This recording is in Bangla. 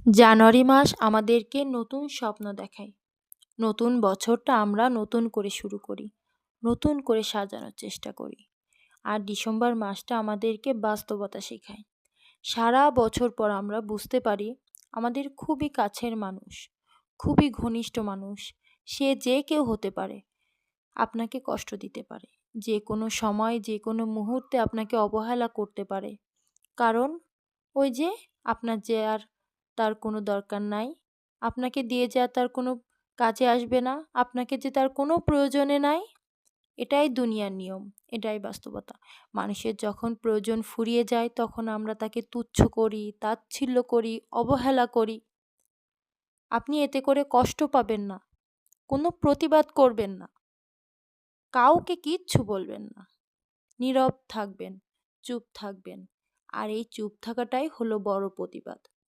জানুয়ারি মাস আমাদেরকে নতুন স্বপ্ন দেখায়। নতুন বছরটা আমরা নতুন করে শুরু করি। নতুন করে সাজানোর চেষ্টা করি। আর ডিসেম্বর মাসটা আমাদেরকে বাস্তবতা শেখায়। সারা বছর পর আমরা বুঝতে পারি আমাদের খুবই কাছের মানুষ, খুবই ঘনিষ্ঠ মানুষ, সে যে কেউ হতে পারে, আপনাকে কষ্ট দিতে পারে। যে কোনো সময় যে কোনো মুহূর্তে আপনাকে অবহেলা করতে পারে। কারণ ওই যে আপনার যে আর তার কোনো দরকার নাই, আপনাকে দিয়ে যে আর তার কোনো কাজে আসবে না, আপনাকে যে তার কোনো প্রয়োজনে নাই, এটাই দুনিয়ার নিয়ম, এটাই বাস্তবতা। মানুষের যখন প্রয়োজন ফুরিয়ে যায় তখন আমরা তাকে তুচ্ছ করি, তাচ্ছিল্য করি, অবহেলা করি। আপনি এতে করে কষ্ট পাবেন না, কোনো প্রতিবাদ করবেন না, কাউকে কিচ্ছু বলবেন না, নীরব থাকবেন, চুপ থাকবেন। আর এই চুপ থাকাটাই হলো বড় প্রতিবাদ।